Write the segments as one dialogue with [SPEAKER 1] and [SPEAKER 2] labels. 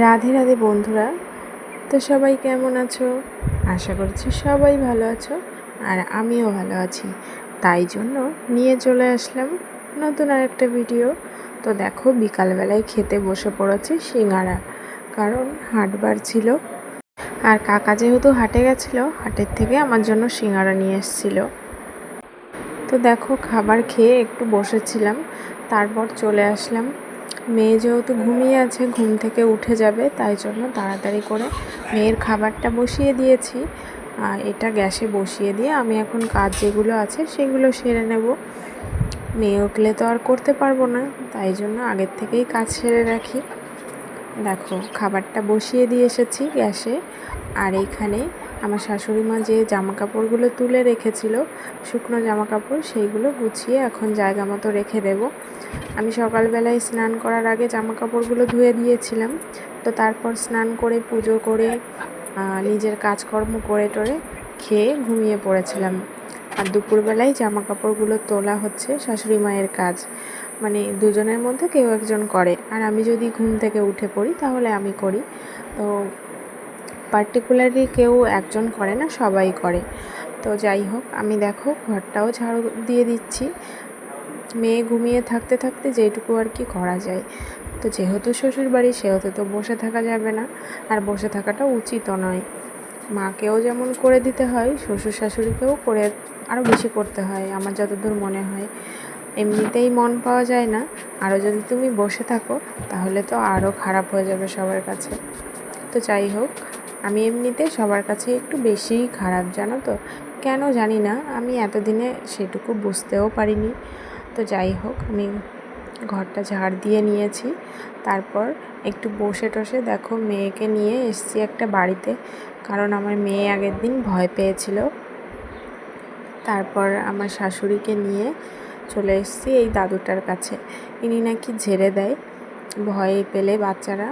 [SPEAKER 1] রাধে রাধে বন্ধুরা। তো সবাই কেমন আছো? আশা করছি সবাই ভালো আছো, আর আমিও ভালো আছি। তাই জন্য নিয়ে চলে আসলাম নতুন আরেকটা ভিডিও। তো দেখো, বিকালবেলায় খেতে বসে পড়েছে সিঙ্গারা, কারণ হাটবার ছিল। আর কাকা যেহেতু হাটে গেছিলো, হাটের থেকে আমার জন্য সিঙ্গারা নিয়ে এসেছিলো। তো দেখো, খাবার খেয়ে একটু বসেছিলাম, তারপর চলে আসলাম। মেয়ে যেহেতু ঘুমিয়ে আছে, ঘুম থেকে উঠে যাবে, তাই জন্য তাড়াতাড়ি করে মেয়ের খাবারটা বসিয়ে দিয়েছি। এটা গ্যাসে বসিয়ে দিয়ে আমি এখন কাজ যেগুলো আছে সেগুলো সেরে নেব। মেয়ে উঠলে তো আর করতে পারবো না, তাই জন্য আগের থেকেই কাজ সেরে রাখি। দেখো, খাবারটা বসিয়ে দিয়ে এসেছি গ্যাসে। আর এইখানে আমার শাশুড়ি মা যে জামা কাপড়গুলো তুলে রেখেছিল, শুকনো জামা কাপড়, সেইগুলো গুছিয়ে এখন জায়গা মতো রেখে দেব। আমি সকালবেলায় স্নান করার আগে জামা কাপড়গুলো ধুয়ে দিয়েছিলাম। তো তারপর স্নান করে পুজো করে নিজের কাজকর্ম করে টোরে খেয়ে ঘুমিয়ে পড়েছিলাম। আর দুপুরবেলায় জামা কাপড়গুলো তোলা হচ্ছে শাশুড়ি মায়ের কাজ, মানে দুজনের মধ্যে কেউ একজন করে। আর আমি যদি ঘুম থেকে উঠে পড়ি তাহলে আমি করি। তো পার্টিকুলারলি কেউ একজন করে না, সবাই করে। তো যাই হোক, আমি দেখো ঘরটাও ঝাড়ু দিয়ে দিচ্ছি। মেয়ে ঘুমিয়ে থাকতে থাকতে যেটুকু আর কি করা যায়। তো যেহেতু শ্বশুর বাড়ি, সেহেতু তো বসে থাকা যাবে না, আর বসে থাকাটা উচিতও নয়। মাকেও যেমন করে দিতে হয়, শ্বশুর শাশুড়িকেও করে আরও বেশি করতে হয় আমার যতদূর মনে হয়। এমনিতেই মন পাওয়া যায় না, আরও যদি তুমি বসে থাকো তাহলে তো আরও খারাপ হয়ে যাবে সবার কাছে। তো যাই হোক, আমি এমনিতে সবার কাছে একটু বেশিই খারাপ, জানো তো। কেন জানি না, আমি এতদিনে সেটুকু বুঝতেও পারিনি। তো যাই হোক, আমি ঘরটা ঝাড় দিয়ে নিয়েছি। তারপর একটু বসে টসে দেখো মেয়েকে নিয়ে এসেছি একটা বাড়িতে, কারণ আমার মেয়ে আগের দিন ভয় পেয়েছিল। তারপর আমার শাশুড়িকে নিয়ে চলে এসেছি এই দাদুটার কাছে। ইনি নাকি ঝেড়ে দেয় ভয় পেলে বাচ্চারা,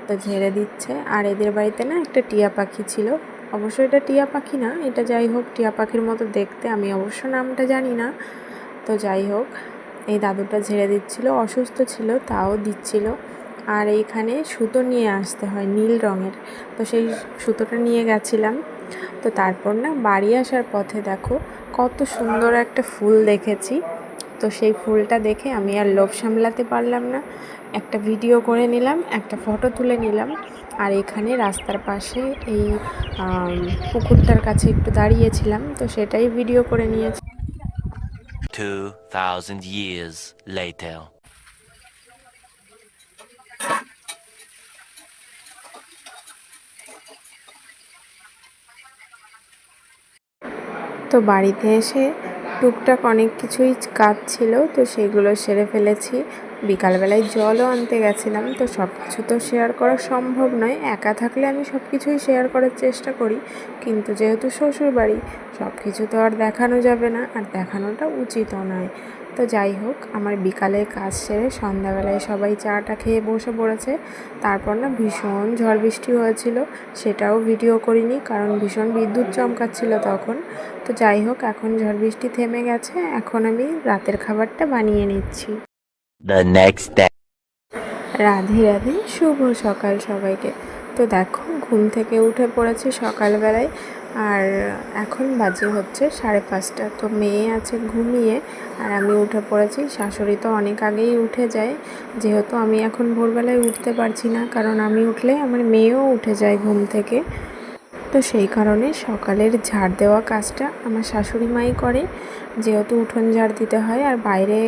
[SPEAKER 1] তো ঝেড়ে দিচ্ছে। আর এদের বাড়িতে না একটা টিয়া পাখি ছিল। অবশ্য এটা টিয়া পাখি না, এটা যাই হোক টিয়া পাখির মতো দেখতে, আমি অবশ্য নামটা জানি না। তো যাই হোক, এই দাদুটা ঝেড়ে দিচ্ছিল, অসুস্থ ছিল তাও দিচ্ছিল। আর এইখানে সুতো নিয়ে আসতে হয় নীল রঙের, তো সেই সুতোটা নিয়ে গেছিলাম। তো তারপর না বাড়ি আসার পথে দেখো কত সুন্দর একটা ফুল দেখেছি। তো সেই ফুলটা দেখে আমি আর লোভ সামলাতে পারলাম না, একটা ভিডিও করে নিলাম, একটা ফটো তুলে নিলাম। আর এখানে রাস্তার পাশে এই পুকুরটার কাছে একটু দাঁড়িয়েছিলাম, তো সেটাই ভিডিও করে নিয়েছি।
[SPEAKER 2] 2000 years later.
[SPEAKER 1] তো বাড়িতে এসে টুকটাক অনেক কিছুই কাজ ছিল, তো সেগুলো সেরে ফেলেছি। বিকালবেলায় জলও আনতে গেছিলাম, তো সব কিছু তো শেয়ার করা সম্ভব নয়। একা থাকলে আমি সব কিছুই শেয়ার করার চেষ্টা করি, কিন্তু যেহেতু শ্বশুর বাড়ি, সব কিছু তো আর দেখানো যাবে না, আর দেখানোটা উচিতও নয়। তো যাই হোক, আমার বিকালে কাজ সেরে সন্ধ্যাবেলায় সবাই চাটা খেয়ে বসে পড়েছে। তারপর না ভীষণ ঝড় বৃষ্টি হয়েছিল, সেটাও ভিডিও করিনি, কারণ ভীষণ বিদ্যুৎ চমকাচ্ছিল তখন। তো যাই হোক, এখন ঝড় বৃষ্টি থেমে গেছে, এখন আমি রাতের খাবারটা বানিয়ে নিচ্ছি।
[SPEAKER 2] The next day.
[SPEAKER 1] Radhe Radhe, শুভ সকাল সবাইকে। তো দেখো, ঘুম থেকে উঠে পড়েছি সকালবেলায়, আর এখন বাজে হচ্ছে 5:30। তো মেয়ে আছে ঘুমিয়ে, আর আমি উঠে পড়েছি। শাশুড়ি তো অনেক আগেই উঠে যায়, যেহেতু আমি এখন ভোরবেলায় উঠতে পারছি না, কারণ আমি উঠলে আমার মেয়েও উঠে যায় ঘুম থেকে। তো সেই কারণে সকালের ঝাড় দেওয়া কাজটা আমার শাশুড়ি মাই করে, যেহেতু উঠোন ঝাড় দিতে হয়। আর বাইরে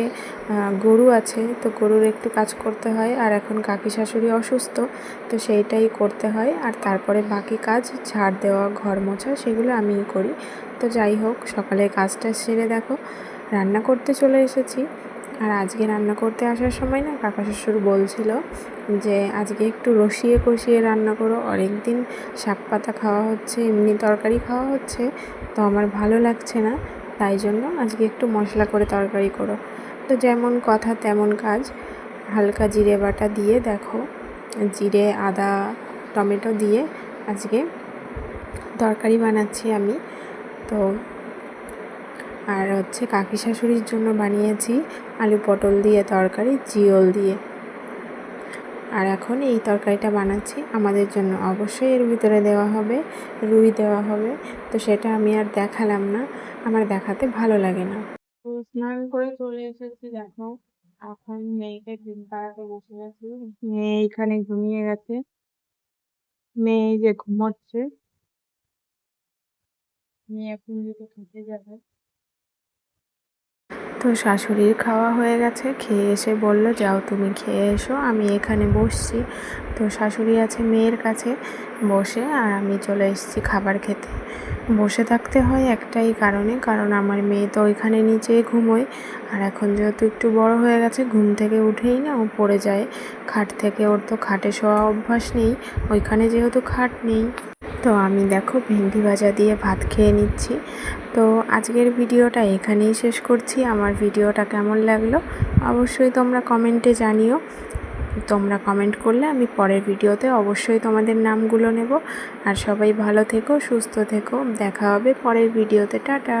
[SPEAKER 1] গরু আছে, তো গরুর একটু কাজ করতে হয়। আর এখন কাকি শাশুড়ি অসুস্থ, তো সেইটাই করতে হয়। আর তারপরে বাকি কাজ, ঝাড় দেওয়া, ঘর মোছা, সেগুলো আমিই করি। তো যাই হোক, সকালের কাজটা সেরে দেখো রান্না করতে চলে এসেছি। আর আজকে রান্না করতে আসার সময় না কাকা শ্বশুর বলছিল যে আজকে একটু রসিয়ে কষিয়ে রান্না করো, অনেক দিন শাক পাতা খাওয়া হচ্ছে, এমনি তরকারি খাওয়া হচ্ছে, তো আমার ভালো লাগছে না, তাই জন্য আজকে একটু মশলা করে তরকারি করো। তো যেমন কথা তেমন কাজ, হালকা জিরে বাটা দিয়ে দেখো, জিরে আদা টমেটো দিয়ে আজকে তরকারি বানাচ্ছি আমি। তো আর হচ্ছে কাকি শাশুড়ির জন্য বানিয়েছি আলু পটল দিয়ে তরকারি, জিওল দিয়ে। আর এখন এই তরকারিটা বানাচ্ছি। আমাদের জন্য অবশ্যই এর ভিতরে দেওয়া হবে রুই দেওয়া হবে, তো সেটা আমি আর দেখালাম না, আমার দেখাতে ভালো লাগে না। তো স্নান করে চলে এসেছি, দেখো এখন মেয়েকে ঘুম পাড়াতে বসে গেছি। মেয়ে এখানে ঘুমিয়ে গেছে, মেয়ে এই যে ঘুমোচ্ছে, মেয়ে এখন যেতে খেতে যাবে। তো শাশুড়ির খাওয়া হয়ে গেছে, খেয়ে এসে বলল যাও তুমি খেয়ে এসো, আমি এখানে বসছি। তো শাশুড়ি আছে মেয়ের কাছে বসে, আর আমি চলে এসেছি খাবার খেতে। বসে থাকতে হয় একটাই কারণে, কারণ আমার মেয়ে তো ওইখানে নিচেই ঘুমোয়, আর এখন যেহেতু একটু বড় হয়ে গেছে, ঘুম থেকে উঠেই না ও পড়ে যায় খাট থেকে। ওর তো খাটে শোয়া অভ্যাস নেই, ওইখানে যেহেতু খাট নেই। তো আমি দেখো ভেন্ডি ভাজা দিয়ে ভাত খেয়ে নিচ্ছি। তো আজকের ভিডিওটা এখানেই শেষ করছি। আমার ভিডিওটা কেমন লাগলো অবশ্যই তোমরা কমেন্টে জানিও। তোমরা কমেন্ট করলে আমি পরের ভিডিওতে অবশ্যই তোমাদের নামগুলো নেব। আর সবাই ভালো থেকো, সুস্থ থেকো, দেখা হবে পরের ভিডিওতে। টাটা।